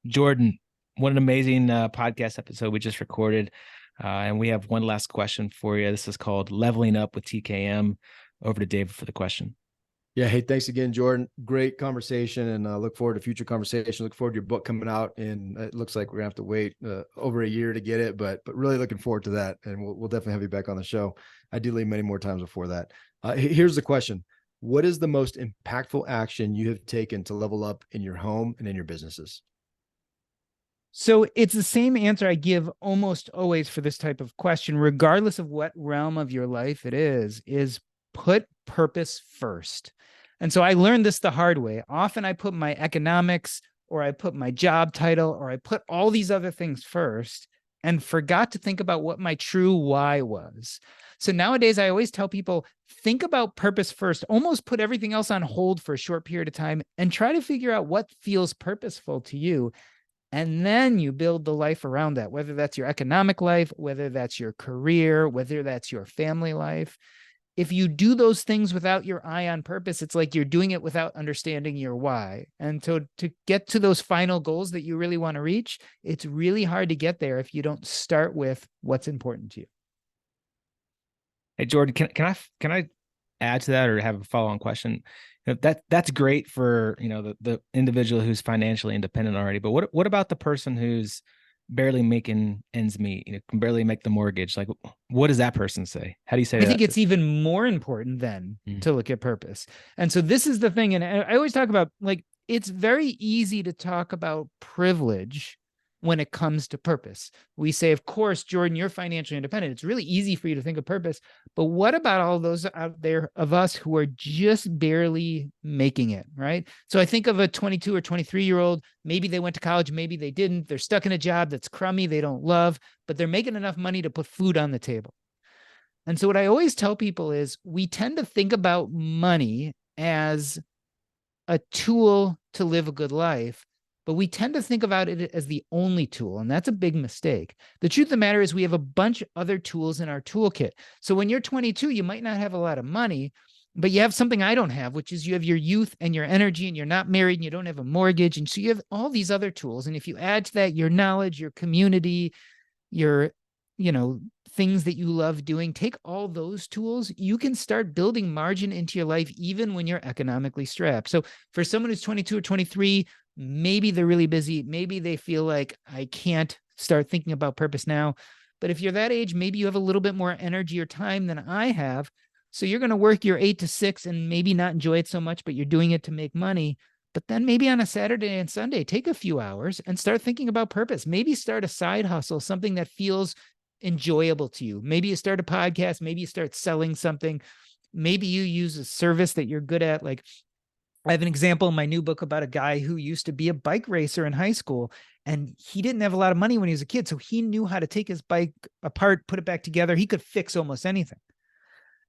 Jordan, what an amazing podcast episode we just recorded. And we have one last question for you. This is called Leveling Up with TKM. Over to David for the question. Yeah. Hey, thanks again, Jordan. Great conversation, and look forward to future conversation. Look forward to your book coming out, and it looks like we're gonna have to wait over a year to get it, but really looking forward to that, and we'll definitely have you back on the show. Ideally, many more times before that. Here's the question: what is the most impactful action you have taken to level up in your home and in your businesses? So it's the same answer I give almost always for this type of question, regardless of what realm of your life it is put purpose first. And so I learned this the hard way. Often I put my economics or I put my job title or I put all these other things first and forgot to think about what my true why was. So nowadays I always tell people, think about purpose first, almost put everything else on hold for a short period of time and try to figure out what feels purposeful to you. And then you build the life around that, whether that's your economic life, whether that's your career, whether that's your family life. If you do those things without your eye on purpose, it's like you're doing it without understanding your why. And so to get to those final goals that you really want to reach, it's really hard to get there if you don't start with what's important to you. Hey, Jordan, can I add to that or have a follow-on question? That's great for the individual who's financially independent already, but what about the person who's barely making ends meet, can barely make the mortgage? Like, what does that person say? How do you say that? I think it's even more important then to look at purpose. And so this is the thing, and I always talk about, like, it's very easy to talk about privilege when it comes to purpose. We say, of course, Jordan, you're financially independent. It's really easy for you to think of purpose. But what about all those out there of us who are just barely making it, right? So I think of a 22 or 23-year-old. Maybe they went to college, maybe they didn't. They're stuck in a job that's crummy, they don't love, but they're making enough money to put food on the table. And so what I always tell people is we tend to think about money as a tool to live a good life, but we tend to think about it as the only tool. And that's a big mistake. The truth of the matter is we have a bunch of other tools in our toolkit. So when you're 22, you might not have a lot of money, but you have something I don't have, which is you have your youth and your energy, and you're not married and you don't have a mortgage. And so you have all these other tools. And if you add to that your knowledge, your community, your, things that you love doing, take all those tools, you can start building margin into your life, even when you're economically strapped. So for someone who's 22 or 23, maybe they're really busy. Maybe they feel like I can't start thinking about purpose now. But if you're that age, maybe you have a little bit more energy or time than I have. So you're going to work your 8 to 6 and maybe not enjoy it so much, but you're doing it to make money. But then maybe on a Saturday and Sunday, take a few hours and start thinking about purpose. Maybe start a side hustle, something that feels enjoyable to you. Maybe you start a podcast. Maybe you start selling something. Maybe you use a service that you're good at. Like, I have an example in my new book about a guy who used to be a bike racer in high school, and he didn't have a lot of money when he was a kid. So he knew how to take his bike apart, put it back together. He could fix almost anything.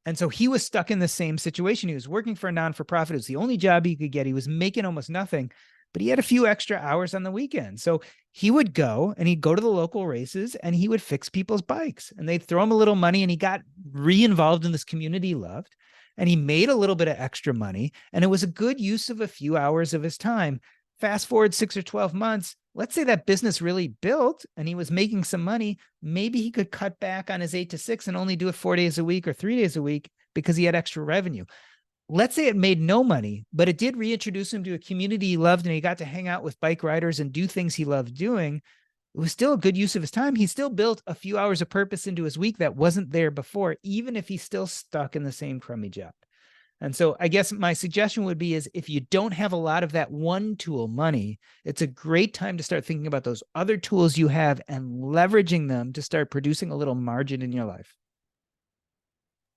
And so he was stuck in the same situation. He was working for a non-for-profit. It was the only job he could get. He was making almost nothing, but he had a few extra hours on the weekend. So he would go and he'd go to the local races and he would fix people's bikes, and they'd throw him a little money, and he got re-involved in this community he loved, and he made a little bit of extra money, and it was a good use of a few hours of his time. Fast forward 6 or 12 months, let's say that business really built and he was making some money. Maybe he could cut back on his 8 to 6 and only do it 4 days a week or 3 days a week because he had extra revenue. Let's say it made no money, but it did reintroduce him to a community he loved, and he got to hang out with bike riders and do things he loved doing. It was still a good use of his time. He still built a few hours of purpose into his week that wasn't there before, even if he's still stuck in the same crummy job. And so I guess my suggestion would be is if you don't have a lot of that one tool, money, it's a great time to start thinking about those other tools you have and leveraging them to start producing a little margin in your life.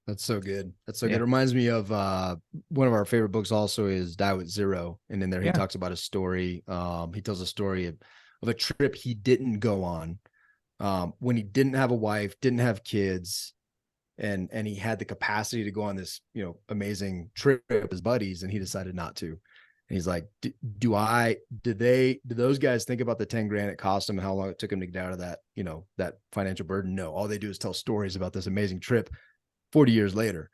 That's so good. That's so good. It reminds me of one of our favorite books also is Die with Zero. And in there, he talks about a story. He tells a story of a trip he didn't go on when he didn't have a wife, didn't have kids, and he had the capacity to go on this, amazing trip with his buddies, and he decided not to. And he's like, do those guys think about the 10 grand it cost him and how long it took him to get out of that, that financial burden? No, all they do is tell stories about this amazing trip 40 years later.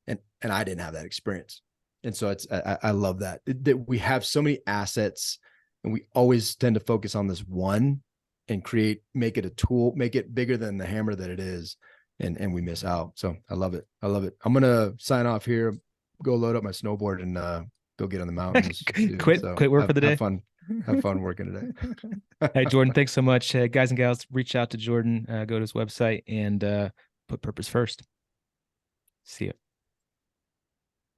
And I didn't have that experience. And so I love that we have so many assets And we always tend to focus on this one and make it a tool, make it bigger than the hammer that it is. And we miss out. So I love it. I love it. I'm going to sign off here, go load up my snowboard and go get on the mountains. Quit work for the day. Have fun working today. Hey, Jordan, thanks so much. Guys and gals, reach out to Jordan, go to his website and put purpose first. See you.